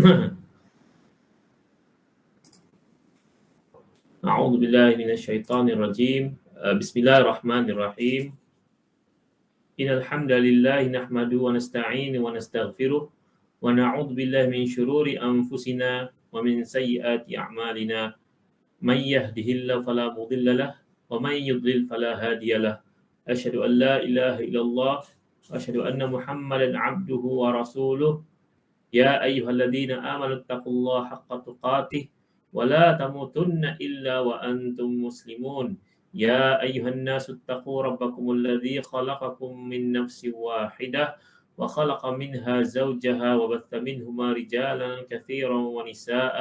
أعوذ بالله من الشيطان الرجيم. بسم الله الرحمن الرحيم. إن الحمد لله نحمده ونستعينه ونستغفره ونعوذ بالله من شرور أنفسنا ومن سيئات أعمالنا. من يهده الله فلا مضل له ومن يضلل فلا هادي له. أشهد أن لا إله إلا الله وأشهد أن محمدا عبده ورسوله. يا أيها الذين آمنوا اتقوا الله حق تقاته ولا تموتن إلا وأنتم مسلمون. يا أيها الناس اتقوا ربكم الذي خلقكم من نفس واحدة وخلق منها زوجها وبث منهما رجالا كثيرا ونساء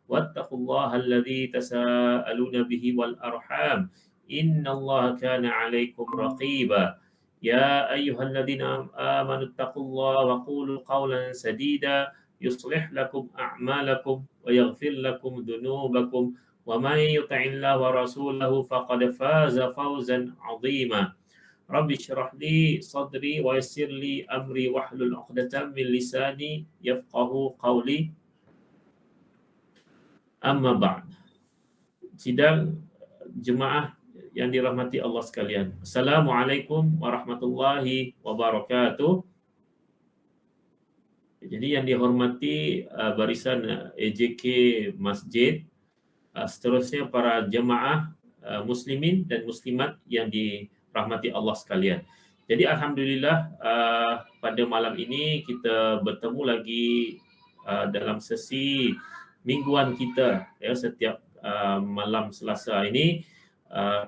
واتقوا الله الذي تساءلون به والأرحام إن الله كان عليكم رقيبا. يا أيها الذين آمنوا اتقوا الله وقولوا قولا سديدا يصلح لكم أعمالكم ويغفر لكم ذنوبكم ومن يطع الله ورسوله فقد فاز فوزا عظيما. رب اشرح لي صدري ويسر لي أمري واحلل عقدة من لساني يفقه قولي. Amma ba'd. Sidang jemaah yang dirahmati Allah sekalian. Assalamualaikum warahmatullahi wabarakatuh. Jadi yang dihormati barisan AJK Masjid, seterusnya para jemaah muslimin dan muslimat yang dirahmati Allah sekalian. Jadi alhamdulillah pada malam ini kita bertemu lagi dalam sesi mingguan kita, ya, setiap malam Selasa ini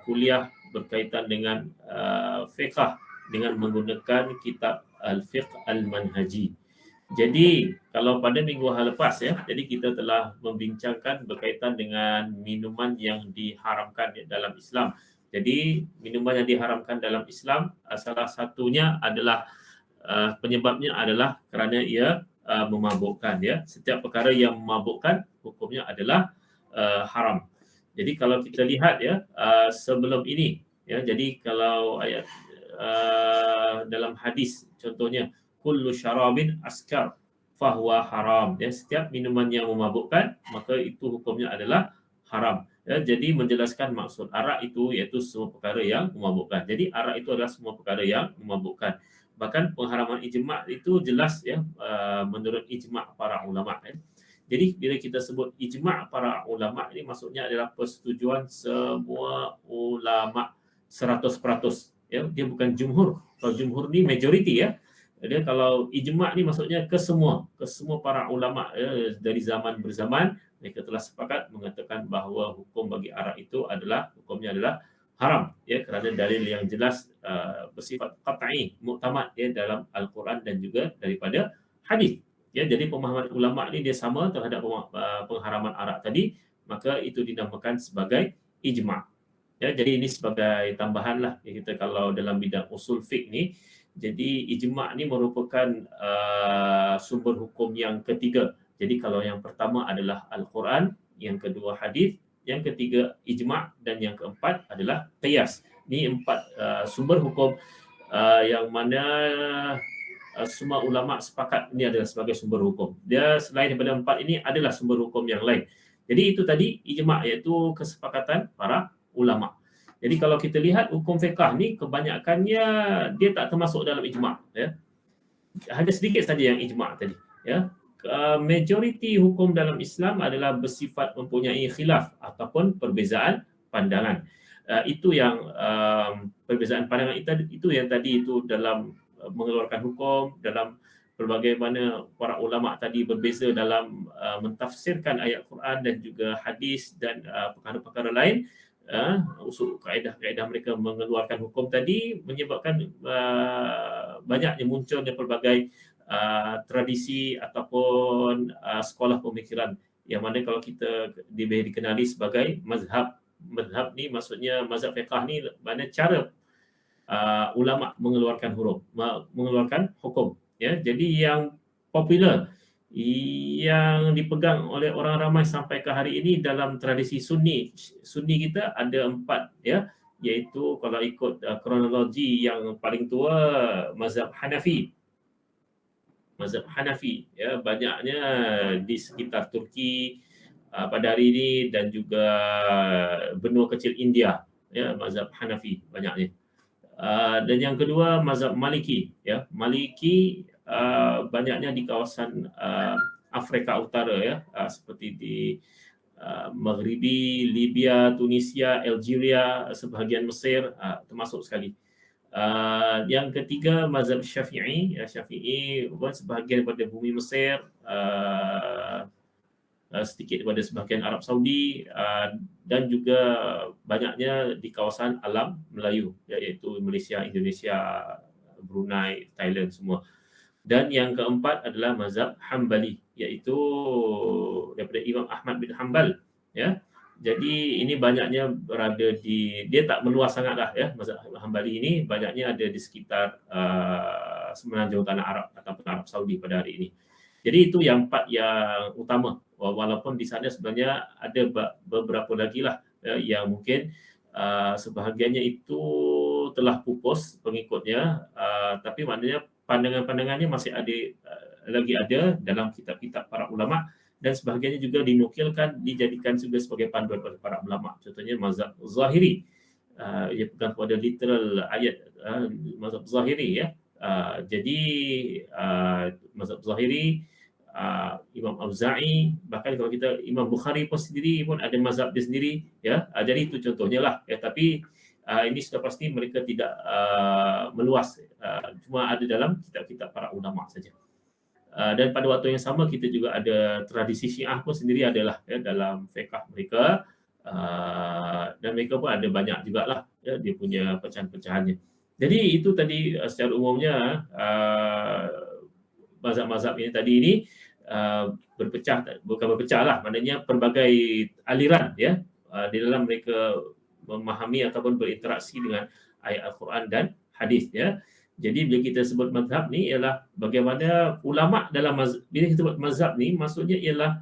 kuliah berkaitan dengan fiqh dengan menggunakan kitab Al-Fiqh Al-Manhaji. Jadi kalau pada minggu lepas, ya, jadi kita telah membincangkan berkaitan dengan minuman yang diharamkan dalam Islam. Jadi minuman yang diharamkan dalam Islam salah satunya adalah penyebabnya adalah kerana ia memabukkan, ya. Setiap perkara yang memabukkan hukumnya adalah haram. Jadi kalau kita lihat, ya, sebelum ini, ya, jadi kalau ayat dalam hadis contohnya kullu syarabin askar fahuwa haram, ya, setiap minuman yang memabukkan maka itu hukumnya adalah haram, ya. Jadi menjelaskan maksud arak itu iaitu semua perkara yang memabukkan. Jadi arak itu adalah semua perkara yang memabukkan. Bahkan pengharaman ijma' itu jelas, ya, menurut ijma' para ulama', ya. Jadi bila kita sebut ijma' para ulama' ini maksudnya adalah persetujuan semua ulama' 100%, ya. Dia bukan jumhur. Kalau jumhur ni majoriti, ya. Dia kalau ijma' ni maksudnya ke semua para ulama', ya, dari zaman berzaman mereka telah sepakat mengatakan bahawa hukum bagi arak itu adalah hukumnya adalah haram, ya, kerana dalil yang jelas bersifat qat'i, muktamad, ya, dalam Al-Quran dan juga daripada hadis. Ya, jadi pemahaman ulama ni dia sama terhadap pengharaman arak tadi, maka itu dinamakan sebagai ijma'. Ya, jadi ini sebagai tambahan lah, ya, kita kalau dalam bidang usul fiqh ni, jadi ijma' ni merupakan sumber hukum yang ketiga. Jadi kalau yang pertama adalah Al-Quran, yang kedua hadis, yang ketiga ijma', dan yang keempat adalah qiyas. Ini empat sumber hukum yang mana semua ulama sepakat ini adalah sebagai sumber hukum. Dia selain daripada empat ini adalah sumber hukum yang lain. Jadi itu tadi ijma', iaitu kesepakatan para ulama'. Jadi kalau kita lihat hukum fiqh ni kebanyakannya dia tak termasuk dalam ijma', ya. Hanya sedikit saja yang ijma' tadi, ya. Majoriti hukum dalam Islam adalah bersifat mempunyai khilaf ataupun perbezaan pandangan. Itu yang perbezaan pandangan itu yang tadi itu dalam mengeluarkan hukum, dalam berbagai mana para ulama tadi berbeza dalam mentafsirkan ayat Quran dan juga hadis dan perkara-perkara lain. Usul kaedah-kaedah mereka mengeluarkan hukum tadi menyebabkan banyaknya munculnya pelbagai tradisi ataupun sekolah pemikiran yang mana kalau kita dikenali sebagai mazhab. Mazhab ni maksudnya mazhab fiqh ni mana cara ulama mengeluarkan hukum, ya. Jadi yang popular yang dipegang oleh orang ramai sampai ke hari ini dalam tradisi Sunni kita ada 4, ya, iaitu kalau ikut kronologi yang paling tua mazhab Hanafi, mazhab Hanafi, ya, banyaknya di sekitar Turki pada hari ini, dan juga benua kecil India, ya, mazhab Hanafi banyaknya. Dan yang kedua mazhab Maliki, ya. Maliki banyaknya di kawasan Afrika Utara, ya, seperti di Maghribi, Libya, Tunisia, Algeria, sebahagian Mesir, termasuk sekali. Yang ketiga mazhab Syafi'i, ya, Syafi'i sebahagian daripada bumi Mesir, sedikit daripada sebahagian Arab Saudi, dan juga banyaknya di kawasan alam Melayu, iaitu Malaysia, Indonesia, Brunei, Thailand semua. Dan yang keempat adalah mazhab Hambali, iaitu daripada Imam Ahmad bin Hanbal, ya. Jadi ini banyaknya berada dia tak meluas sangatlah, ya. Mazhab Hambali ini banyaknya ada di sekitar semenanjung tanah Arab ataupun Arab Saudi pada hari ini. Jadi itu yang 4 yang utama, walaupun di sana sebenarnya ada beberapa lagi lah, ya, yang mungkin sebahagiannya itu telah pupus pengikutnya, tapi maknanya pandangan-pandangannya masih lagi ada dalam kitab-kitab para ulama, dan sebahagiannya juga dinukilkan, dijadikan juga sebagai panduan oleh para ulama. Contohnya mazhab Zahiri, ia pegang kepada literal ayat mazhab Zahiri, ya. Jadi mazhab Zahiri, Imam Auza'i, bahkan kalau kita Imam Bukhari pun sendiri pun ada mazhab dia sendiri, ya. Jadi itu contohnya lah, ya. Tapi ini sudah pasti mereka tidak meluas, cuma ada dalam kitab-kitab para ulama saja. Dan pada waktu yang sama kita juga ada tradisi Syiah pun sendiri adalah, ya, dalam fiqh mereka, dan mereka pun ada banyak jugalah, ya, dia punya pecahan-pecahannya. Jadi itu tadi secara umumnya mazhab-mazhab ini tadi ini berpecah, bukan berpecah lah, maknanya pelbagai aliran, ya, di dalam mereka memahami ataupun berinteraksi dengan ayat Al-Quran dan hadis, ya. Jadi bila kita sebut mazhab ni ialah bagaimana ulama dalam bila kita sebut mazhab ni maksudnya ialah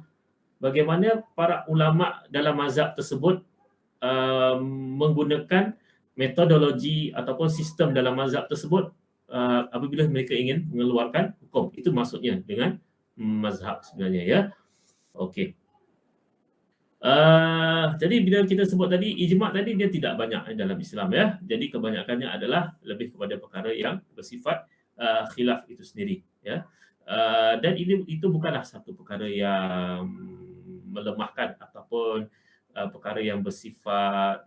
bagaimana para ulama dalam mazhab tersebut menggunakan metodologi ataupun sistem dalam mazhab tersebut apabila mereka ingin mengeluarkan hukum. Itu maksudnya dengan mazhab sebenarnya, ya. Okey. Jadi bila kita sebut tadi ijma' tadi dia tidak banyak dalam Islam, ya. Jadi kebanyakannya adalah lebih kepada perkara yang bersifat khilaf itu sendiri, ya. Dan itu bukanlah satu perkara yang melemahkan ataupun perkara yang bersifat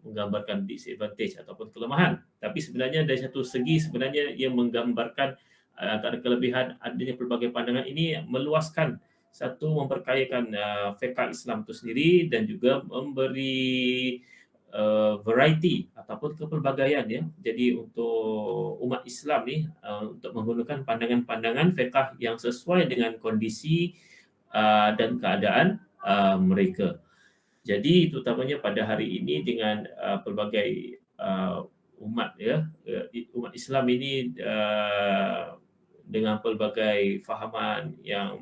menggambarkan disadvantage ataupun kelemahan. Tapi sebenarnya dari satu segi sebenarnya ia menggambarkan antara kelebihan adanya pelbagai pandangan ini meluaskan, satu memperkayakan fiqh Islam itu sendiri, dan juga memberi variety ataupun kepelbagaian, ya. Jadi untuk umat Islam ni untuk menggunakan pandangan-pandangan fiqh yang sesuai dengan kondisi dan keadaan mereka. Jadi terutamanya pada hari ini dengan pelbagai umat, ya, umat Islam ini dengan pelbagai fahaman yang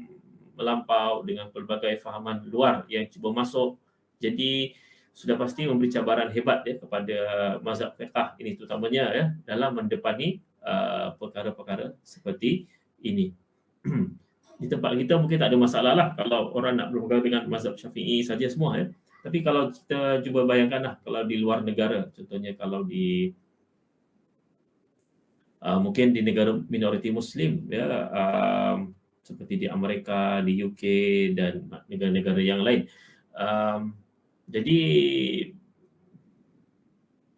melampau, dengan pelbagai fahaman luar yang cuba masuk, jadi sudah pasti memberi cabaran hebat, ya, kepada mazhab fiqh ini terutamanya, ya, dalam mendepani perkara-perkara seperti ini. Di tempat kita mungkin tak ada masalah lah kalau orang nak berpegang dengan mazhab Syafi'i saja semua, ya. Tapi kalau kita cuba bayangkanlah kalau di luar negara, contohnya kalau di mungkin di negara minoriti Muslim, ya, seperti di Amerika, di UK dan negara-negara yang lain. Jadi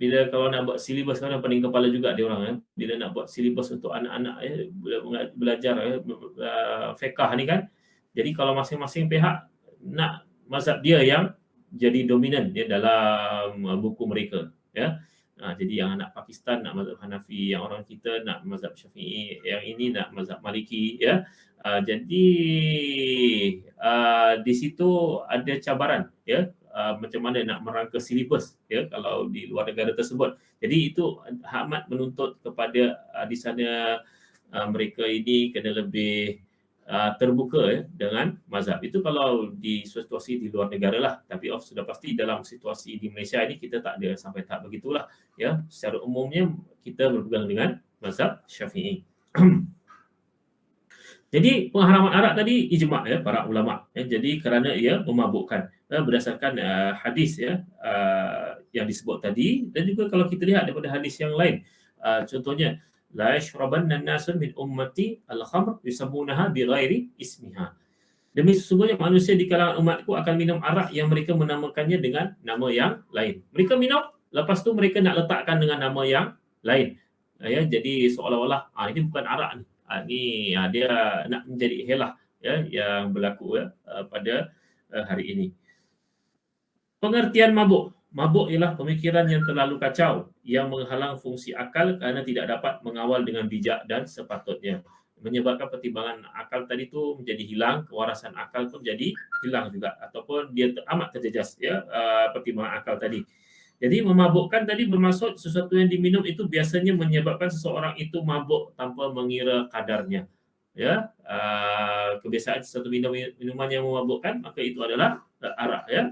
bila kalau nak buat silibus, sekarang pening kepala juga dia orang, ya. Bila nak buat silibus untuk anak-anak, ya, belajar, ya, fiqh ni kan. Jadi kalau masing-masing pihak nak mazhab dia yang jadi dominan, ya, dalam buku mereka, ya. Jadi yang anak Pakistan nak mazhab Hanafi, yang orang kita nak mazhab Syafi'i, yang ini nak mazhab Maliki, ya. Jadi di situ ada cabaran, ya, macam mana nak merangka silibus, ya, kalau di luar negara tersebut. Jadi itu amat menuntut kepada di sana mereka ini kena lebih terbuka, ya, dengan mazhab. Itu kalau di situasi di luar negara lah. Tapi sudah pasti dalam situasi di Malaysia ini kita tak ada sampai tahap begitulah, ya. Secara umumnya kita berpegang dengan mazhab Syafi'i. Jadi pengharaman arak tadi ijma' ya para ulama ya. Jadi kerana ia memabukkan berdasarkan hadis ya yang disebut tadi, dan juga kalau kita lihat daripada hadis yang lain, contohnya la yashrabanna an-nasu min ummati al-khamr yusammunaha bighairi ismiha. Demi sesungguhnya manusia di kalangan umatku akan minum arak yang mereka menamakannya dengan nama yang lain. Mereka minum, lepas tu mereka nak letakkan dengan nama yang lain. Ya, jadi seolah-olah ini bukan arak ni. Ni dia nak menjadi helah ya yang berlaku ya pada hari ini. Pengertian mabuk. Mabuk ialah pemikiran yang terlalu kacau yang menghalang fungsi akal kerana tidak dapat mengawal dengan bijak dan sepatutnya. Menyebabkan pertimbangan akal tadi tu menjadi hilang, kewarasan akal pun jadi hilang juga, ataupun dia amat terjejas ya pertimbangan akal tadi. Jadi memabukkan tadi bermaksud sesuatu yang diminum itu biasanya menyebabkan seseorang itu mabuk tanpa mengira kadarnya. Ya, kebiasaan sesuatu minuman yang memabukkan maka itu adalah arak ya.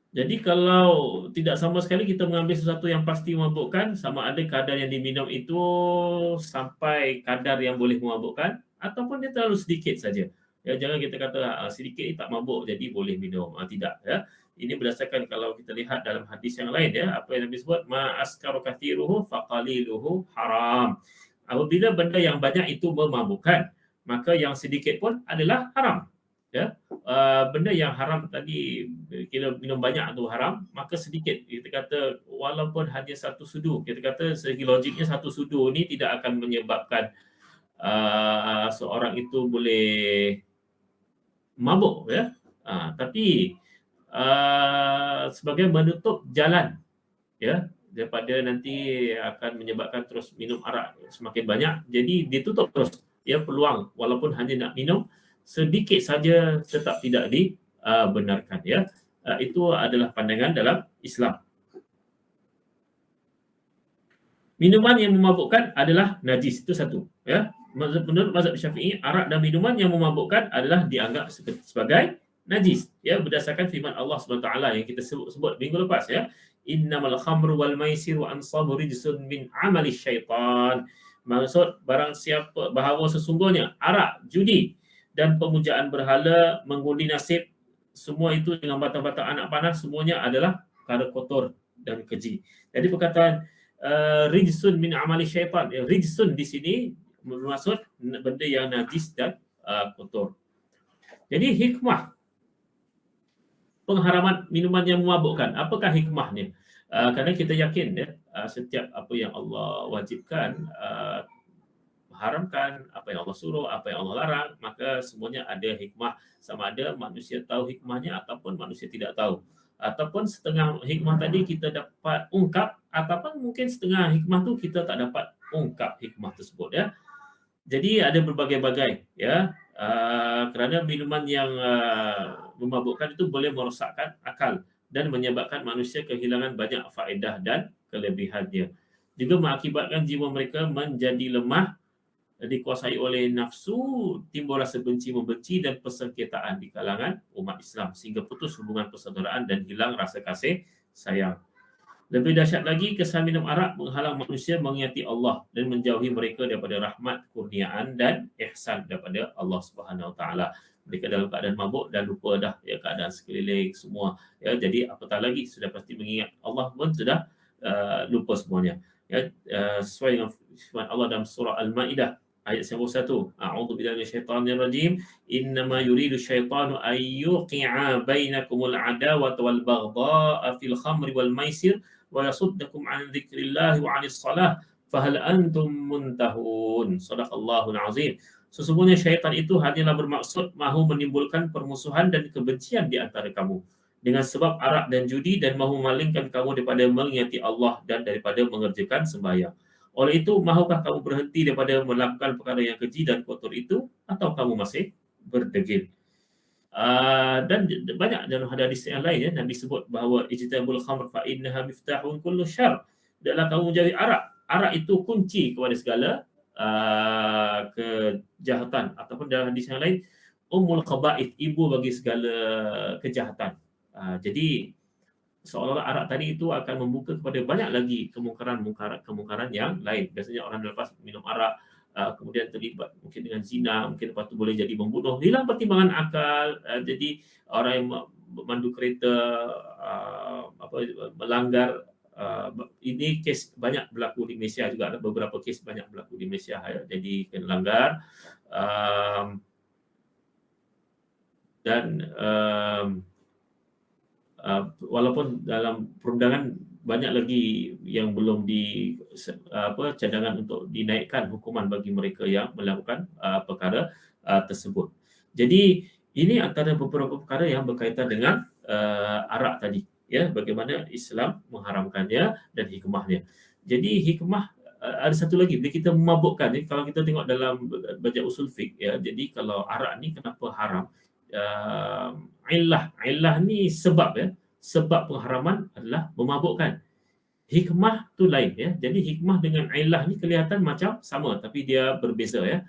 Jadi kalau tidak sama sekali kita mengambil sesuatu yang pasti memabukkan, sama ada kadar yang diminum itu sampai kadar yang boleh memabukkan ataupun dia terlalu sedikit saja. Ya, jangan kita kata sedikit ini tak mabuk jadi boleh minum. Tidak ya. Ini berdasarkan kalau kita lihat dalam hadis yang lain ya, apa yang Nabi sebut ma askaru kathiruhu faqaliluhu haram. Apabila benda yang banyak itu memabukkan, maka yang sedikit pun adalah haram. Ya, benda yang haram tadi kita minum banyak tu haram, maka sedikit kita kata walaupun hanya satu sudu, kita kata segi logiknya satu sudu ni tidak akan menyebabkan seorang itu boleh mabuk ya, tapi sebagai menutup jalan ya daripada nanti akan menyebabkan terus minum arak semakin banyak, jadi ditutup terus ya peluang walaupun hanya nak minum sedikit saja tetap tidak dibenarkan ya. Itu adalah pandangan dalam Islam. Minuman yang memabukkan adalah najis, itu satu ya. Menurut mazhab Syafi'i, arak dan minuman yang memabukkan adalah dianggap sebagai najis ya, berdasarkan firman Allah SWT yang kita sebut minggu lepas ya. Innamal khamru wal maisir wa ansabu rijsun min amali syaitan. Maksud barang siapa bahawa sesungguhnya arak, judi dan pemujaan berhala, mengundi nasib, semua itu dengan batang-batang anak panah, semuanya adalah perkara kotor dan keji. Jadi perkataan rijsun min amali syaitan, rijsun di sini bermaksud benda yang najis dan kotor. Jadi hikmah pengharaman minuman yang memabukkan, apakah hikmahnya? Kerana kita yakin ya, setiap apa yang Allah wajibkan, haramkan, apa yang Allah suruh, apa yang Allah larang, maka semuanya ada hikmah. Sama ada manusia tahu hikmahnya ataupun manusia tidak tahu. Ataupun setengah hikmah tadi kita dapat ungkap, ataupun mungkin setengah hikmah tu kita tak dapat ungkap hikmah tersebut ya. Jadi ada berbagai-bagai ya. Kerana minuman yang memabukkan itu boleh merosakkan akal dan menyebabkan manusia kehilangan banyak faedah dan kelebihannya. Juga mengakibatkan jiwa mereka menjadi lemah, dikuasai oleh nafsu, timbul rasa benci membenci dan persengketaan di kalangan umat Islam sehingga putus hubungan persaudaraan dan hilang rasa kasih sayang. Lebih dahsyat lagi, kesan minum arak menghalang manusia mengingati Allah dan menjauhi mereka daripada rahmat, kurniaan dan ihsan daripada Allah Subhanahu Wa Taala. Mereka dalam keadaan mabuk dan lupa dah ya keadaan sekeliling semua. Ya, jadi apatah lagi sudah pasti mengingat Allah pun sudah lupa semuanya. Ya, sesuai dengan firman Allah dalam surah Al-Maidah ayat 91. A'udzu billahi minasyaitonir rajim. Innama yuridu syaitanu an yuqi'a bainakumul adawata wal baghdha'a fil khamri wal maisir wa yasuddakum 'an dzikrillahi wa 'anis shalah fahal antum muntahun. Shadaqallahul azim. Sesungguhnya syaitan itu hanyalah bermaksud mahu menimbulkan permusuhan dan kebencian di antara kamu dengan sebab arak dan judi dan mahu memalingkan kamu daripada mengingati Allah dan daripada mengerjakan sembahyang. Oleh itu, mahukah kamu berhenti daripada melakukan perkara yang keji dan kotor itu, atau kamu masih berdegil? Dan banyak dalam hadis yang lain ya, Nabi sebut bahawa ijtanibul khamr fa innaha miftahun kullu syarr. Adalah kamu menjauhi arak. Arak itu kunci kepada segala kejahatan, ataupun dalam hadis yang lain ummul khaba'ith, ibu bagi segala kejahatan. Jadi seolah-olah arak tadi itu akan membuka kepada banyak lagi kemungkaran yang lain. Biasanya orang lepas minum arak kemudian terlibat mungkin dengan zina, mungkin lepas tu boleh jadi membunuh, hilang pertimbangan akal, jadi orang yang memandu kereta melanggar. Ini kes banyak berlaku di Malaysia juga, ada beberapa kes banyak berlaku di Malaysia ya. Jadi kena langgar, dan walaupun dalam perundangan banyak lagi yang belum cadangan untuk dinaikkan hukuman bagi mereka yang melakukan perkara tersebut. Jadi ini antara beberapa perkara yang berkaitan dengan arak tadi, ya, bagaimana Islam mengharamkannya dan hikmahnya. Jadi hikmah ada satu lagi, bila kita memabukkan, kalau kita tengok dalam belajar usul fiqh, ya, jadi kalau arak ni kenapa haram? Illah ni sebab, ya, sebab pengharaman adalah memabukkan. Hikmah tu lain, ya. Jadi hikmah dengan illah ni kelihatan macam sama tapi dia berbeza, ya.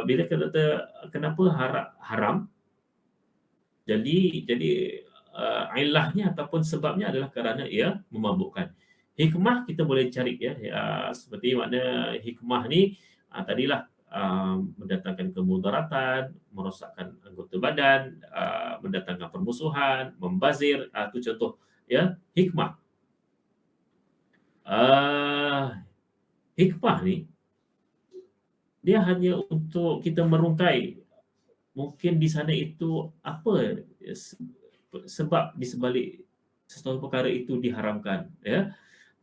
Bila kita kata kenapa haram, jadi illahnya ataupun sebabnya adalah kerana ia memabukkan. Hikmah kita boleh cari, ya, seperti makna hikmah ni tadilah mendatangkan kemudaratan, merosakkan anggota badan, mendatangkan permusuhan, membazir, itu contoh, ya, hikmah. Hikmah ni dia hanya untuk kita merungkai mungkin di sana itu apa sebab di sebalik sesuatu perkara itu diharamkan, ya.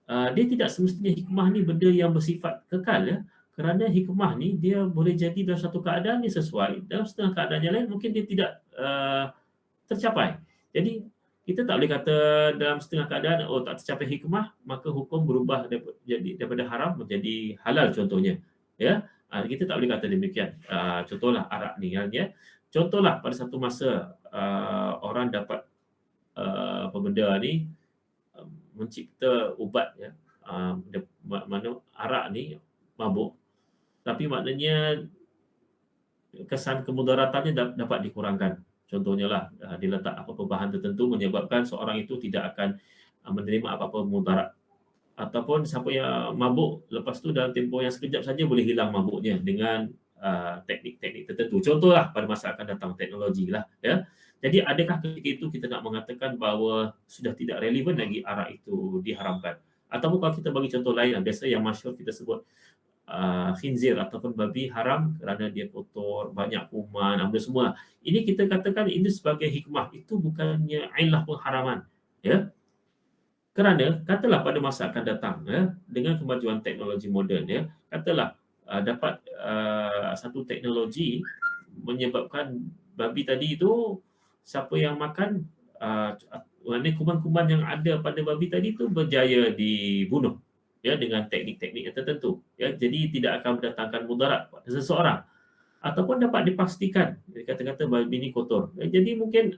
Dia tidak semestinya hikmah ni benda yang bersifat kekal, ya. Kerana hikmah ni dia boleh jadi dalam satu keadaan yang sesuai, dalam setengah keadaan yang lain mungkin dia tidak tercapai. Jadi kita tak boleh kata dalam setengah keadaan tak tercapai hikmah maka hukum berubah daripada haram menjadi halal, contohnya, ya. Kita tak boleh kata demikian. Contohlah arak ni, ya. Contohlah pada satu masa orang dapat benda ni mencipta ubat, ya, mana arak ni mabuk, tapi maknanya kesan kemudaratannya dapat dikurangkan. Contohnya lah, diletak apa-apa bahan tertentu menyebabkan seorang itu tidak akan menerima apa-apa mudarat. Ataupun siapa yang mabuk, lepas tu dalam tempoh yang sekejap saja boleh hilang mabuknya dengan teknik-teknik tertentu. Contohlah pada masa akan datang teknologi lah, ya. Jadi adakah ketika itu kita nak mengatakan bahawa sudah tidak relevan lagi arak itu diharamkan? Ataupun kalau kita bagi contoh lain, biasa yang masyhur kita sebut khinzir ataupun babi haram kerana dia kotor, banyak kuman, apa semua. Ini kita katakan ini sebagai hikmah, itu bukannya illah pengharaman, ya. Kerana katalah pada masa akan datang, ya, dengan kemajuan teknologi moden, ya, katalah dapat satu teknologi menyebabkan babi tadi itu siapa yang makan, kuman-kuman yang ada pada babi tadi itu berjaya dibunuh, ya, dengan teknik-teknik yang tertentu, ya. Jadi tidak akan mendatangkan mudarat pada seseorang. Ataupun dapat dipastikan kata-kata babi ini kotor, ya. Jadi mungkin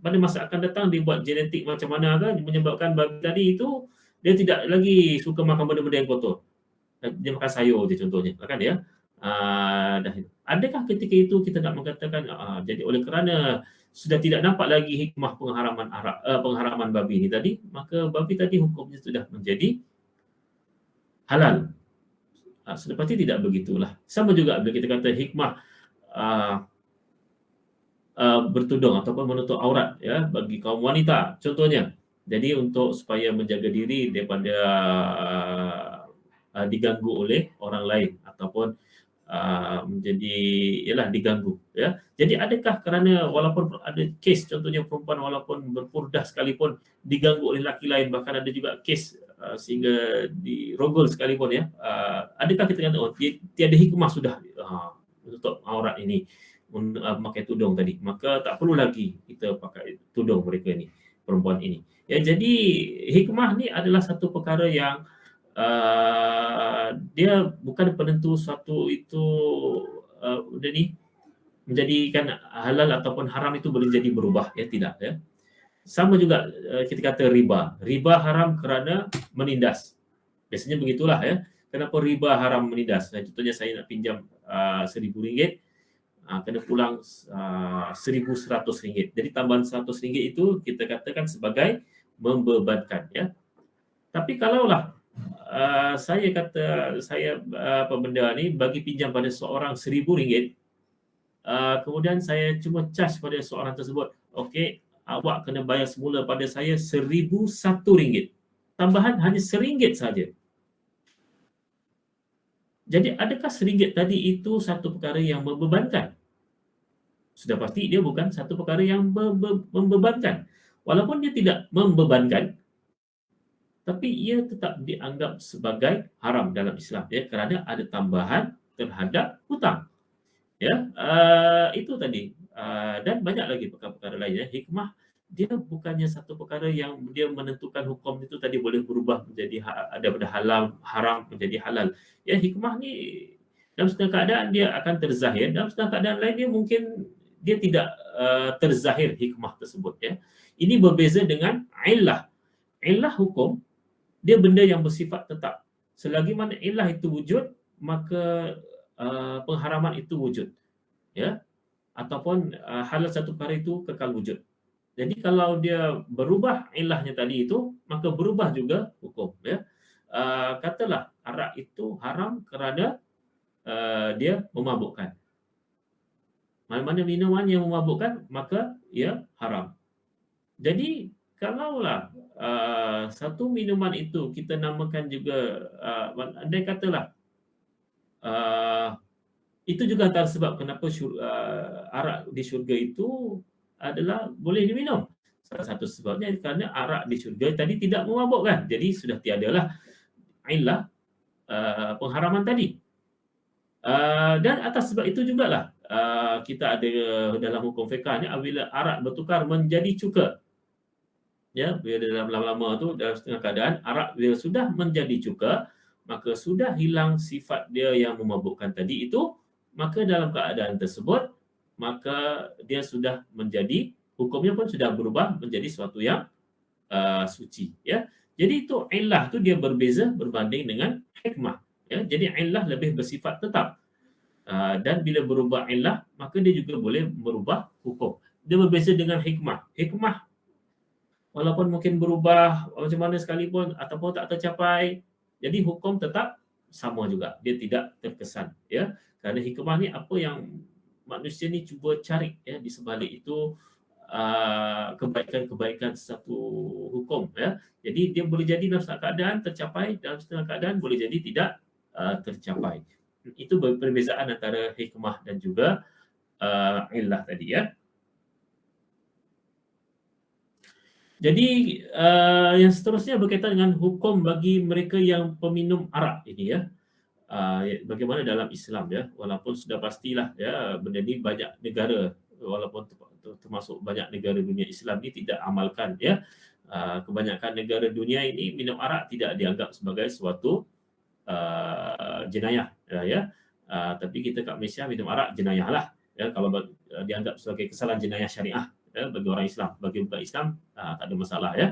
pada masa akan datang dibuat genetik macam mana kan menyebabkan babi tadi itu dia tidak lagi suka makan benda-benda yang kotor. Dia makan sayur je contohnya, kan, ya. Adakah ketika itu kita nak mengatakan jadi oleh kerana sudah tidak nampak lagi hikmah pengharaman babi ini tadi, maka babi tadi hukumnya sudah menjadi halal? Sedapati tidak begitulah. Sama juga bila kita kata hikmah bertudung ataupun menutup aurat, ya, bagi kaum wanita, contohnya. Jadi untuk supaya menjaga diri daripada diganggu oleh orang lain ataupun menjadi diganggu, ya. Jadi adakah kerana walaupun ada kes contohnya perempuan walaupun berpurdah sekalipun diganggu oleh lelaki lain, bahkan ada juga kes sehingga dirogol sekalipun, ya, adakah kita kata tiada hikmah sudah menutup aurat ini, memakai tudung tadi, maka tak perlu lagi kita pakai tudung mereka ini, perempuan ini, ya. Jadi hikmah ni adalah satu perkara yang dia bukan penentu suatu itu benda ni menjadikan halal ataupun haram itu boleh jadi berubah, ya, tidak, ya. Sama juga kita kata riba haram kerana menindas, biasanya begitulah, ya. Kenapa riba haram menindas? Contohnya saya nak pinjam RM1,000, kena pulang RM1,100. Jadi tambahan RM100 itu kita katakan sebagai membebankan, ya. Tapi kalaulah Saya kata saya pembenda ni bagi pinjam pada seorang RM1,000, kemudian saya cuma charge pada seorang tersebut, okey, awak kena bayar semula pada saya RM1,001, tambahan hanya RM1 saja. Jadi adakah RM1 tadi itu satu perkara yang membebankan? Sudah pasti dia bukan satu perkara yang membebankan. Walaupun dia tidak membebankan, tapi ia tetap dianggap sebagai haram dalam Islam, ya, kerana ada tambahan terhadap hutang. Ya, itu tadi. Dan banyak lagi perkara-perkara lain, ya. Hikmah dia bukannya satu perkara yang dia menentukan hukum itu tadi boleh berubah menjadi daripada haram menjadi halal. Ya, hikmah ni dalam setengah keadaan dia akan terzahir, dalam setengah keadaan lain dia mungkin dia tidak terzahir hikmah tersebut, ya. Ini berbeza dengan illah. Illah hukum dia benda yang bersifat tetap. Selagi mana illah itu wujud, maka pengharaman itu wujud, ya, ataupun halal satu perkara itu kekal wujud. Jadi kalau dia berubah ilahnya tadi itu, maka berubah juga hukum, ya. Katalah arak itu haram kerana dia memabukkan. Mana-mana minuman yang memabukkan, maka ia haram. Jadi kalaulah satu minuman itu kita namakan juga, andai katalah itu juga antara sebab kenapa arak di syurga itu adalah boleh diminum. Salah satu sebabnya kerana arak di syurga tadi tidak memabukkan. Jadi sudah tiadalah illah pengharaman tadi. Dan atas sebab itu jugalah kita ada dalam hukum fiqh ni, apabila arak bertukar menjadi cuka, ya, bila dalam lama-lama tu dalam setengah keadaan arak bila sudah menjadi cuka, maka sudah hilang sifat dia yang memabukkan tadi itu, maka dalam keadaan tersebut maka dia sudah menjadi, hukumnya pun sudah berubah menjadi suatu yang suci, ya. Jadi itu illah tu dia berbeza berbanding dengan hikmah, ya. Jadi illah lebih bersifat tetap, dan bila berubah illah maka dia juga boleh merubah hukum. Dia berbeza dengan hikmah. Hikmah walaupun mungkin berubah macam mana sekalipun ataupun tak tercapai, jadi hukum tetap sama juga, dia tidak terkesan, ya. Kerana hikmah ni apa yang manusia ni cuba cari, ya, di sebalik itu kebaikan-kebaikan satu hukum, ya. Jadi dia boleh jadi dalam setengah keadaan tercapai, dalam setengah keadaan boleh jadi tidak tercapai. Itu perbezaan antara hikmah dan juga illah tadi, ya. Jadi yang seterusnya berkaitan dengan hukum bagi mereka yang peminum arak ini, ya. Bagaimana dalam Islam, ya, walaupun sudah pastilah, ya, benda ni banyak negara, walaupun termasuk banyak negara dunia Islam ni tidak amalkan, ya. Kebanyakan negara dunia ini minum arak tidak dianggap sebagai suatu jenayah, ya. Tapi kita kat Malaysia minum arak jenayah lah, ya, kalau dianggap sebagai kesalahan jenayah syariah, ya, bagi orang Islam. Bagi bukan Islam tak ada masalah, ya.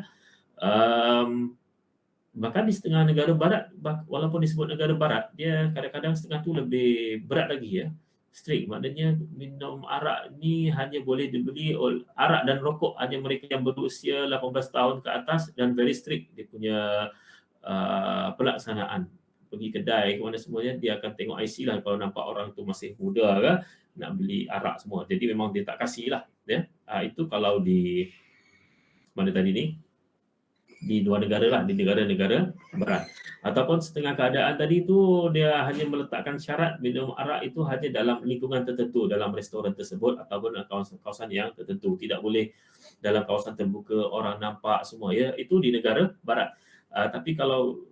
Bahkan di setengah negara barat, walaupun disebut negara barat, dia kadang-kadang setengah tu lebih berat lagi, ya. Strict, maknanya minum arak ni hanya boleh dibeli arak dan rokok hanya mereka yang berusia 18 tahun ke atas, dan very strict dia punya pelaksanaan. Pergi kedai ke mana semuanya dia akan tengok IC lah, kalau nampak orang tu masih muda ke nak beli arak semua. Jadi memang dia tak kasih lah, ya. Itu kalau di mana tadi ni, di dua negara lah, di negara-negara barat. Ataupun setengah keadaan tadi tu dia hanya meletakkan syarat minum arak itu hanya dalam lingkungan tertentu, dalam restoran tersebut ataupun dalam kawasan-kawasan yang tertentu. Tidak boleh dalam kawasan terbuka orang nampak semua, ya. Itu di negara barat. Tapi kalau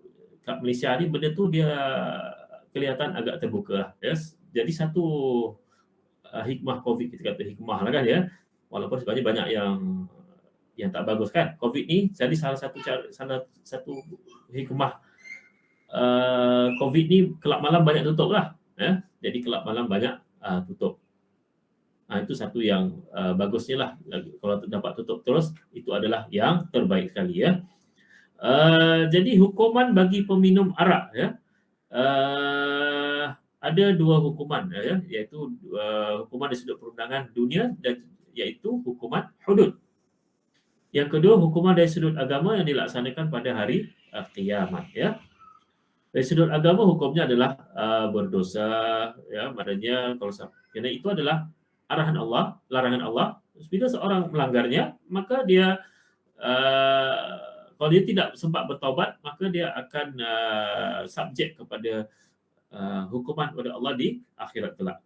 kat Malaysia ni benda tu dia kelihatan agak terbuka lah, ya. Jadi satu hikmah COVID, kita kata hikmah lah kan, ya. Walaupun sebenarnya banyak yang tak bagus kan COVID ni. Jadi salah satu hikmah COVID ni, kelab malam banyak tutup lah, ya. Jadi kelab malam banyak tutup. Itu satu yang bagusnya lah. Kalau dapat tutup terus, itu adalah yang terbaik sekali, ya. Jadi hukuman bagi peminum arak, ya, ada dua hukuman, ya, iaitu hukuman dari sudut perundangan dunia, dan iaitu hukuman hudud. Yang kedua, hukuman dari sudut agama yang dilaksanakan pada hari kiamat, ya. Dari sudut agama hukumnya adalah berdosa, ya, maknanya kalau karena itu adalah arahan Allah, larangan Allah. Bila seorang melanggarnya, maka dia kalau dia tidak sempat bertaubat, maka dia akan subjek kepada hukuman oleh Allah di akhirat kelak.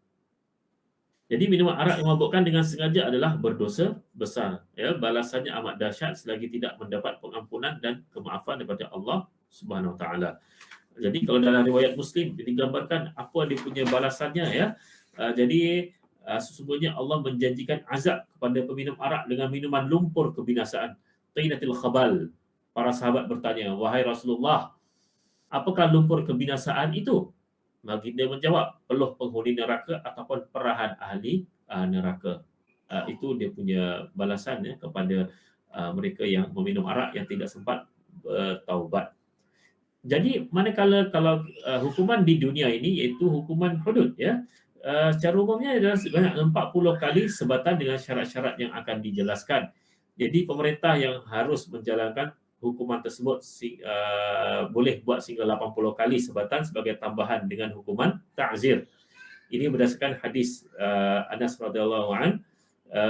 Jadi minuman arak yang memabukkan dengan sengaja adalah berdosa besar. Ya, balasannya amat dahsyat selagi tidak mendapat pengampunan dan kemaafan daripada Allah Subhanahu Wa Taala. Jadi kalau dalam riwayat Muslim digambarkan apa dia punya balasannya, ya. Jadi sesungguhnya Allah menjanjikan azab kepada peminum arak dengan minuman lumpur kebinasaan, tinatil khabal. Para sahabat bertanya, "Wahai Rasulullah, apakah lumpur kebinasaan itu?" Baginda menjawab, peluh penghuni neraka ataupun perahan ahli neraka. Itu dia punya balasan, ya, kepada mereka yang meminum arak yang tidak sempat bertaubat. Jadi manakala kalau hukuman di dunia ini iaitu hukuman hudud, ya, secara umumnya adalah sebanyak 40 kali sebatan dengan syarat-syarat yang akan dijelaskan. Jadi pemerintah yang harus menjalankan hukuman tersebut boleh buat sehingga 80 kali sebatan sebagai tambahan dengan hukuman ta'zir. Ini berdasarkan hadis Anas radhiyallahu an,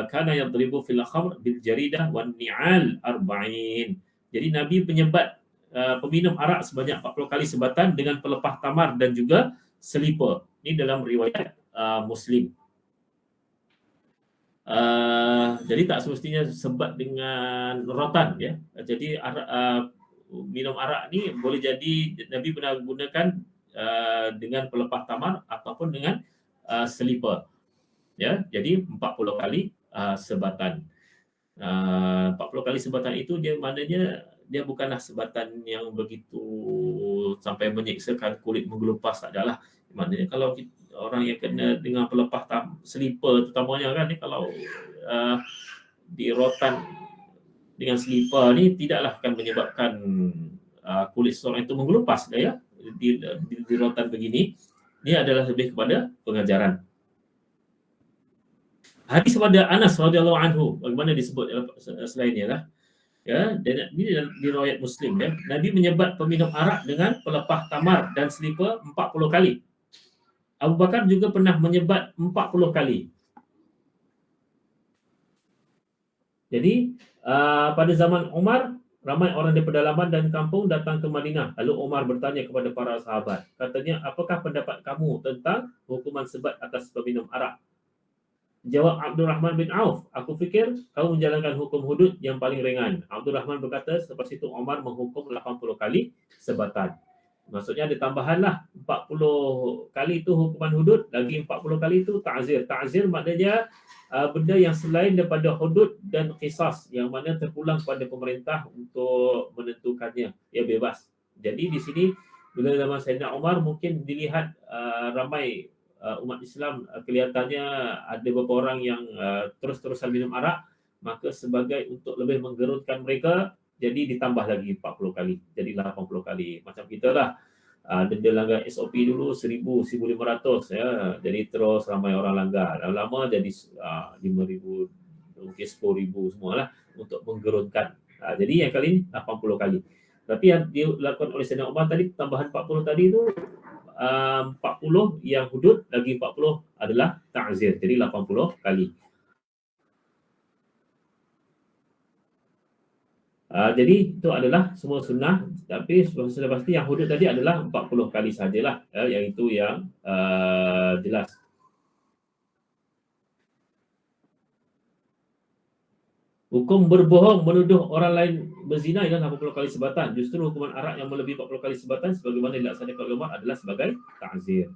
kana yadribu fil khamr bil jaridah wan ni'al arba'in. Jadi Nabi menyebat peminum arak sebanyak 40 kali sebatan dengan pelepah tamar dan juga selipar. Ini dalam riwayat Muslim. Jadi tak semestinya sebat dengan rotan, ya. Jadi minum arak ni boleh jadi Nabi pernah gunakan dengan pelepah tamar ataupun dengan selipar, ya. Jadi 40 kali sebatan. 40 kali sebatan itu dia maknanya dia bukanlah sebatan yang begitu sampai menyeksakan kulit menggelupas, tak adalah. Maknanya kalau orang yang kena dengan pelepah selipar terutamanya kan ni, kalau di rotan dengan selipar ni tidaklah akan menyebabkan kulit seorang itu menggelupas, ya. Di rotan begini, ini adalah lebih kepada pengajaran. Hadis pada Anas radhiyallahu anhu, bagaimana disebut selainnya lah, ya, dan ini di riwayat Muslim, ya. Nabi menyebat peminum arak dengan pelepah tamar dan selipar 40 kali. Abu Bakar juga pernah menyebat 40 kali. Jadi pada zaman Umar, ramai orang di pedalaman dan kampung datang ke Madinah. Lalu Umar bertanya kepada para sahabat, katanya, apakah pendapat kamu tentang hukuman sebat atas peminum arak? Jawab Abdurrahman bin Auf, aku fikir kamu menjalankan hukum hudud yang paling ringan. Abdurrahman berkata, selepas itu Umar menghukum 80 kali sebatan. Maksudnya ada tambahanlah 40 kali itu hukuman hudud, lagi 40 kali itu ta'zir. Ta'zir maknanya benda yang selain daripada hudud dan qisas, yang mana terpulang pada pemerintah untuk menentukannya, ia bebas. Jadi di sini bila zaman Sayyidina Umar mungkin dilihat ramai umat Islam kelihatannya ada beberapa orang yang terus-terusan minum arak, maka sebagai untuk lebih menggerunkan mereka, jadi ditambah lagi 40 kali, jadi 80 kali. Macam kita lah, denda langgar SOP dulu 1,000, 1,500, ya. Jadi terus ramai orang langgar. Lama-lama jadi 5,000, mungkin 10,000 semualah untuk menggerunkan. Jadi yang kali ini 80 kali. Tapi yang dilakukan oleh Sayyidina Umar tadi, tambahan 40 tadi itu 40 yang hudud, lagi 40 adalah ta'zir. Jadi 80 kali. Jadi itu adalah semua sunnah, tapi sudah pasti yang hudud tadi adalah 40 kali sajalah, yang itu yang jelas. Hukum berbohong menuduh orang lain berzina ialah 80 kali sebatan. Justru hukuman arak yang melebihi 40 kali sebatan sebagaimana dilaksanakan oleh Umar adalah sebagai ta'zir.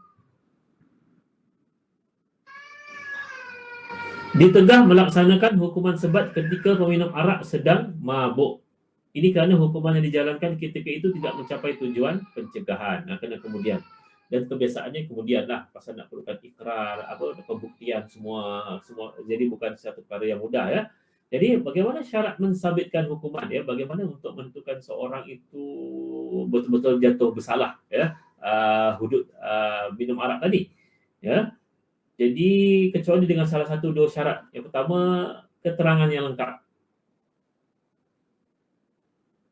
Ditegah melaksanakan hukuman sebat ketika peminum arak sedang mabuk. Ini kerana hukuman yang dijalankan ketika itu tidak mencapai tujuan pencegahan. Kena kemudian. Dan kebiasaannya kemudianlah, pasal nak perlukan ikrar, pembuktian semua. Jadi bukan satu perkara yang mudah, ya. Jadi bagaimana syarat mensabitkan hukuman, ya? Bagaimana untuk menentukan seorang itu betul-betul jatuh bersalah, ya, hudud minum arak tadi, ya. Jadi kecuali dengan salah satu dua syarat. Yang pertama, keterangan yang lengkap.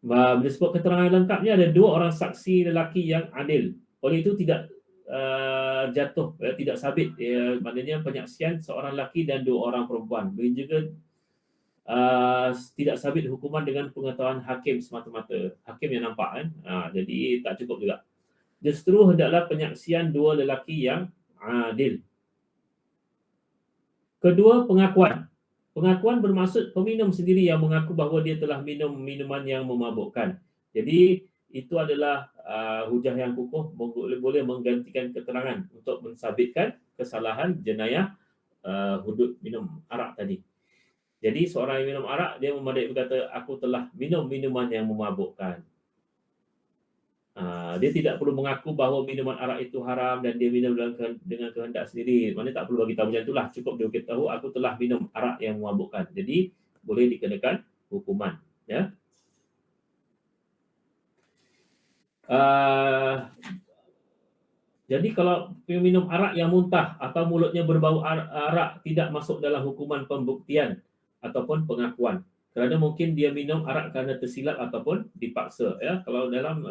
Bila sebut keterangan lengkapnya ada 2 orang saksi lelaki yang adil. Oleh itu tidak jatuh, tidak sabit, maknanya penyaksian seorang lelaki dan 2 orang perempuan. Begitu juga tidak sabit hukuman dengan pengetahuan hakim semata-mata. Hakim yang nampak kan. Jadi tak cukup juga. Justru hendaklah penyaksian 2 lelaki yang adil. Kedua, pengakuan. Pengakuan bermaksud peminum sendiri yang mengaku bahawa dia telah minum minuman yang memabukkan. Jadi itu adalah hujah yang kukuh, boleh menggantikan keterangan untuk mensabitkan kesalahan jenayah hudud minum arak tadi. Jadi seorang yang minum arak, dia memadai berkata, aku telah minum minuman yang memabukkan. Dia tidak perlu mengaku bahawa minuman arak itu haram dan dia minum dengan kehendak sendiri. Maknanya tak perlu bagi tahu macam itulah. Cukup dia beritahu aku telah minum arak yang memabukkan. Jadi boleh dikenakan hukuman. Ya. Jadi kalau minum arak yang muntah atau mulutnya berbau arak tidak masuk dalam hukuman pembuktian ataupun pengakuan. Kerana mungkin dia minum arak kerana tersilap ataupun dipaksa. Ya, kalau dalam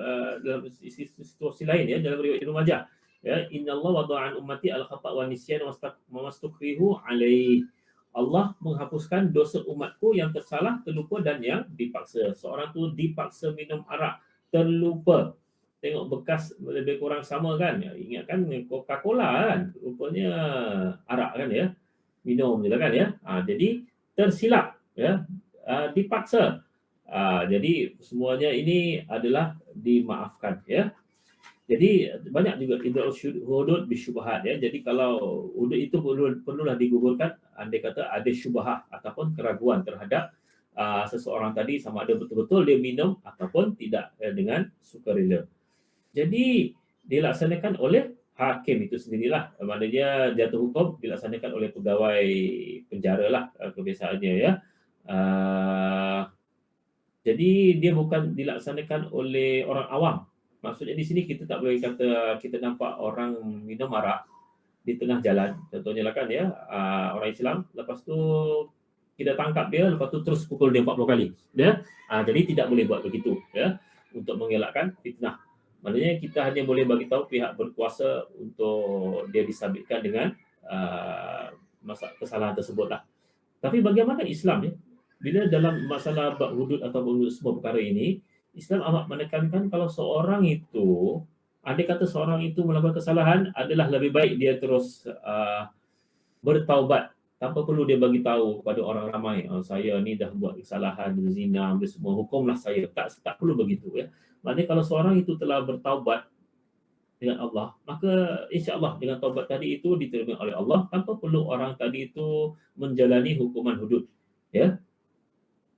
situasi lain ya, dalam riwayat Ibnu Majah, ya, innallaha wada'an ummati al-khata' wa nisyan wa mastukrihu alaih. Allah menghapuskan dosa umatku yang tersalah, terlupa dan yang dipaksa. Seorang tu dipaksa minum arak, terlupa. Tengok bekas lebih kurang sama kan. Ya, ingat kan Coca-Cola kan, rupanya arak kan ya. Minum je lah kan ya. Jadi tersilap ya. Dipaksa. Jadi semuanya ini adalah dimaafkan ya. Jadi banyak juga idra'ul hudud bisyubhat ya. Jadi kalau hudud itu perlulah digugurkan andai kata ada syubhat ataupun keraguan terhadap seseorang tadi sama ada betul-betul dia minum ataupun tidak dengan sukarela. Jadi dilaksanakan oleh hakim itu sendirilah. Maknanya jatuh hukum dilaksanakan oleh pegawai penjara lah kebiasaannya ya. Jadi dia bukan dilaksanakan oleh orang awam. Maksudnya di sini kita tak boleh kata kita nampak orang minum arak di tengah jalan. Contohnya lah kan ya, orang Islam, lepas tu kita tangkap dia, lepas tu terus pukul dia 40 kali. Ya? Jadi tidak boleh buat begitu ya, untuk mengelakkan fitnah. Maknanya kita hanya boleh bagi tahu pihak berkuasa untuk dia disabitkan dengan kesalahan tersebut lah. Tapi bagaimana Islam ya? Bila dalam masalah bab hudud atau semua perkara ini, Islam amat menekankan kalau seorang itu, andai kata seorang itu melakukan kesalahan, adalah lebih baik dia terus bertaubat tanpa perlu dia bagi tahu kepada orang ramai, saya ni dah buat kesalahan, berzina, semua hukumlah saya. Tak perlu begitu ya. Maknanya kalau seorang itu telah bertaubat dengan Allah, maka insya-Allah dengan taubat tadi itu diterima oleh Allah tanpa perlu orang tadi itu menjalani hukuman hudud. Ya.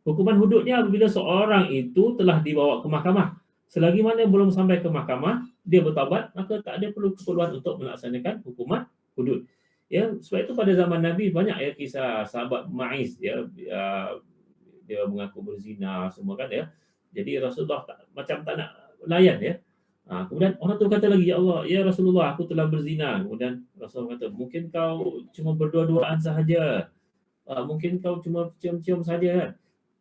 Hukuman hududnya apabila seorang itu telah dibawa ke mahkamah. Selagi mana belum sampai ke mahkamah, dia bertaubat, maka tak ada perlu keperluan untuk melaksanakan hukuman hudud. Ya, sebab itu pada zaman Nabi banyak ya kisah sahabat Ma'iz ya, dia mengaku berzina semua kan ya. Jadi Rasulullah macam tak nak layan ya. Kemudian orang tu kata lagi, ya Allah, ya Rasulullah, aku telah berzina. Kemudian Rasulullah kata, mungkin kau cuma berdua-duaan sahaja. Mungkin kau cuma cium-cium saja kan.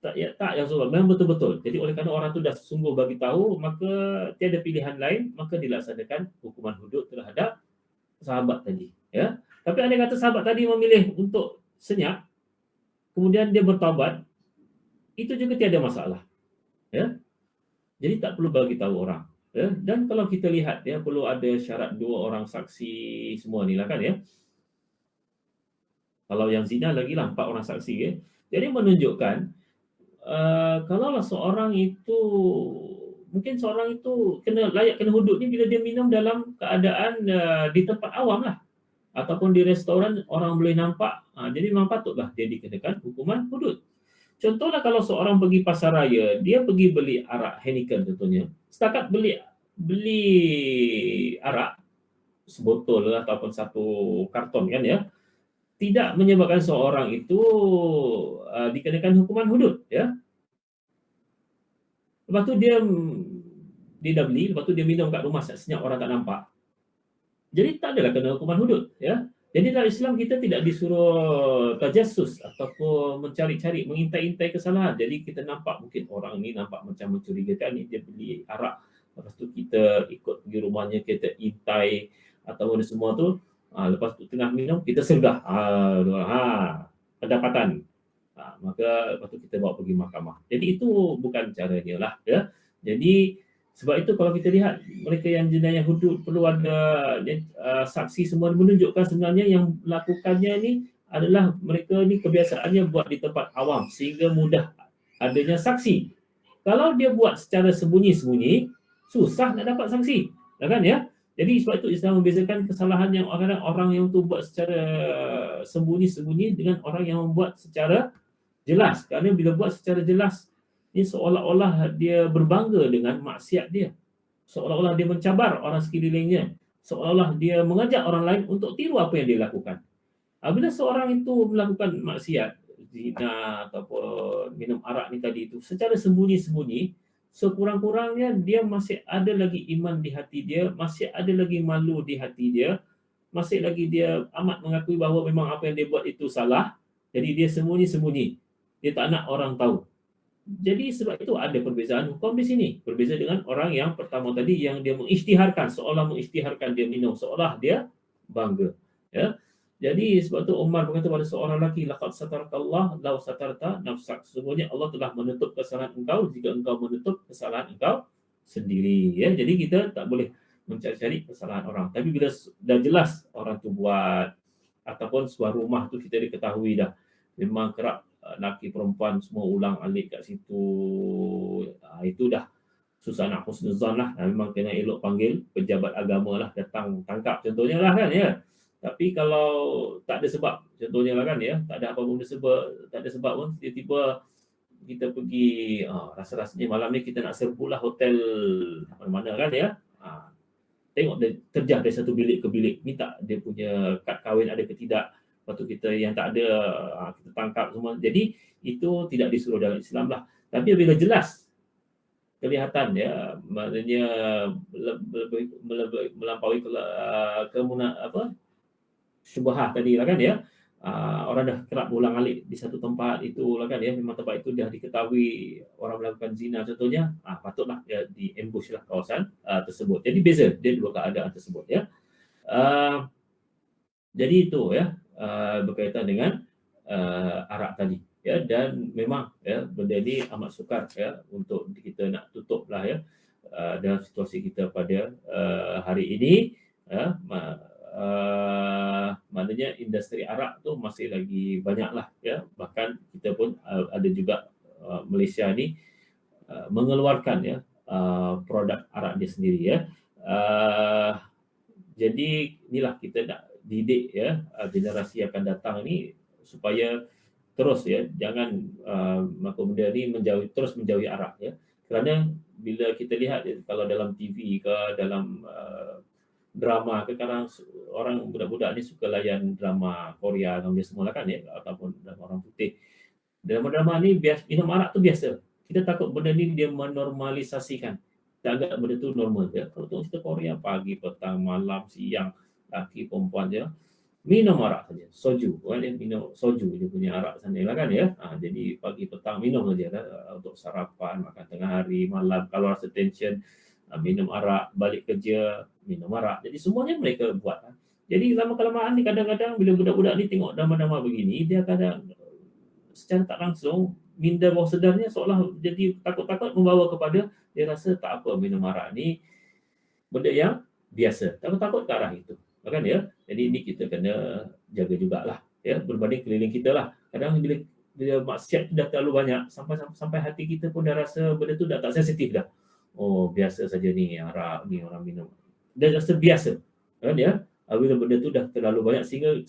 Tak ya Rasulullah, memang betul-betul. Jadi oleh kerana orang tu dah sungguh bagi tahu, maka tiada pilihan lain, maka dilaksanakan hukuman hudud terhadap sahabat tadi. Ya. Tapi andai kata sahabat tadi memilih untuk senyap, kemudian dia bertaubat, itu juga tiada masalah. Ya. Jadi tak perlu bagi tahu orang. Ya. Dan kalau kita lihat, ya perlu ada syarat 2 orang saksi semua ni lah kan ya. Kalau yang zina lagilah 4 orang saksi ya. Jadi menunjukkan kalaulah seorang itu, mungkin seorang itu layak kena hudud ni bila dia minum dalam keadaan di tempat awam lah, ataupun di restoran orang boleh nampak, jadi memang patutlah dia dikenakan hukuman hudud. Contohlah kalau seorang pergi pasar raya, dia pergi beli arak Heineken contohnya, setakat beli arak sebotol ataupun satu karton kan ya, tidak menyebabkan seorang itu dikenakan hukuman hudud ya. Lepas tu dia dah beli, lepas tu dia minum kat rumah senyap orang tak nampak. Jadi tak adalah kena hukuman hudud ya. Jadi dalam Islam kita tidak disuruh tajassus ataupun mencari-cari, mengintai-intai kesalahan. Jadi kita nampak mungkin orang ni nampak macam mencurigakan ni, dia beli arak. Lepas tu kita ikut pergi rumahnya, kita intai atau semua tu. Lepas tu tengah minum, kita sergah. Pendapatan. Maka lepas tu kita bawa pergi mahkamah. Jadi itu bukan caranya lah. Ya. Jadi sebab itu kalau kita lihat mereka yang jenayah hudud perlu ada saksi semua menunjukkan sebenarnya yang melakukannya ni adalah mereka ni kebiasaannya buat di tempat awam sehingga mudah adanya saksi. Kalau dia buat secara sembunyi-sembunyi, susah nak dapat saksi. Kan ya? Jadi sebab itu Islam membezakan kesalahan yang orang yang tu buat secara sembunyi-sembunyi dengan orang yang membuat secara jelas. Kerana bila buat secara jelas, ini seolah-olah dia berbangga dengan maksiat dia. Seolah-olah dia mencabar orang sekelilingnya. Seolah-olah dia mengajak orang lain untuk tiru apa yang dia lakukan. Bila seorang itu melakukan maksiat, zina ataupun minum arak ni tadi itu, secara sembunyi-sembunyi, sekurang-kurangnya dia masih ada lagi iman di hati dia, masih ada lagi malu di hati dia, masih lagi dia amat mengakui bahawa memang apa yang dia buat itu salah. Jadi dia sembunyi-sembunyi. Dia tak nak orang tahu. Jadi sebab itu ada perbezaan hukum di sini. Berbeza dengan orang yang pertama tadi yang dia mengisytiharkan, seolah mengisytiharkan dia minum, seolah dia bangga. Ya. Jadi sebab itu Umar berkata pada seorang lelaki, laqad satarakallah law satarta nafsak. Sesungguhnya Allah telah menutup kesalahan engkau jika engkau menutup kesalahan engkau sendiri. Ya. Jadi kita tak boleh mencari-cari kesalahan orang. Tapi bila dah jelas orang tu buat ataupun sebuah rumah tu kita diketahui dah memang kerap laki perempuan semua ulang alik kat situ, itu dah susah nak husnuzan lah. Memang kena elok panggil pejabat agama lah datang tangkap contohnya lah kan ya. Tapi kalau tak ada sebab contohnya lah kan ya, tak ada apa pun sebab, tak ada sebab pun tiba-tiba kita pergi rasa-rasanya malam ni kita nak serbu lah hotel mana-mana kan ya. Tengok dia terjah dari satu bilik ke bilik, minta dia punya kad kahwin ada ke tidak. Lepas tu kita yang tak ada, kita tangkap semua. Jadi itu tidak disuruh dalam Islam lah. Tapi bila jelas kelihatan ya, maknanya melampaui syubhah tadi lah kan ya. Orang dah kerap ulang alik di satu tempat itu lah kan ya, memang tempat itu dah diketahui orang melakukan zina contohnya, patutlah ya di ambush lah kawasan tersebut. Jadi beza dia dua keadaan tersebut ya. Jadi itu ya, berkaitan dengan arak tadi ya, dan memang ya benda ni amat sukar ya untuk kita nak tutup lah ya dalam situasi kita pada hari ini ya. Maknanya industri arak tu masih lagi banyak lah ya, bahkan kita pun ada juga Malaysia ni mengeluarkan ya produk arak dia sendiri ya. Jadi inilah kita nak didik ya generasi akan datang ni supaya terus ya jangan benda ni terus menjauhi arak ya. Kerana bila kita lihat kalau dalam TV ke dalam drama ke, kadang orang budak-budak ni suka layan drama Korea dan dia semua lah kan ya, ataupun drama orang putih. Drama-drama ni minum arak tu biasa. Kita takut benda ni dia menormalisasikan. Kita anggap benda tu normal ya. Kalau tengok cerita Korea pagi, petang, malam, siang, laki perempuan dia minum arak saja, soju kan dia minum soju dia punya arak sana lah kan ya. Jadi pagi petang minum saja untuk sarapan, makan tengah hari, malam kalau rasa tension minum arak, balik kerja minum arak. Jadi semuanya mereka buat. Jadi lama-kelamaan ni kadang-kadang bila budak-budak ni tengok drama-drama begini, dia kadang secara tak langsung minda bawah sedarnya seolah jadi takut-takut membawa kepada dia rasa tak apa minum arak ni benda yang biasa, takut-takut ke arah itu kan ya. Jadi ini kita kena jaga jugalah ya, berbanding keliling kita lah. Kadang bila maksiat tu dah terlalu banyak sampai hati kita pun dah rasa benda tu dah tak sensitif dah. Oh biasa saja ni arak ni orang minum, dah rasa biasa kan ya. Bila benda tu dah terlalu banyak sehingga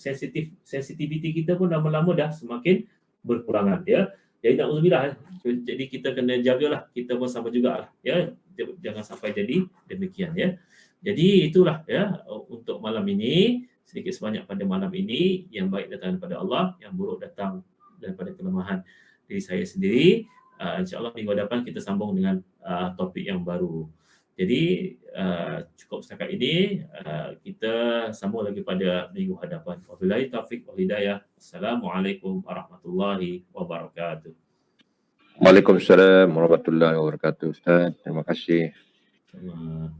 sensitiviti kita pun lama-lama dah semakin berkurangan ya. Jadi na'udzubillah, jadi kita kena jagalah, kita pun sama jugalah ya, jangan sampai jadi demikian ya. Jadi itulah ya untuk malam ini, sedikit sebanyak pada malam ini, yang baik datang daripada Allah, yang buruk datang daripada kelemahan diri saya sendiri. InsyaAllah minggu depan kita sambung dengan topik yang baru. Jadi cukup setakat ini, kita sambung lagi pada minggu hadapan. Wabillahi taufiq wal hidayah. Assalamualaikum warahmatullahi wabarakatuh. Waalaikumsalam warahmatullahi wabarakatuh. Ustaz, terima kasih. Sama.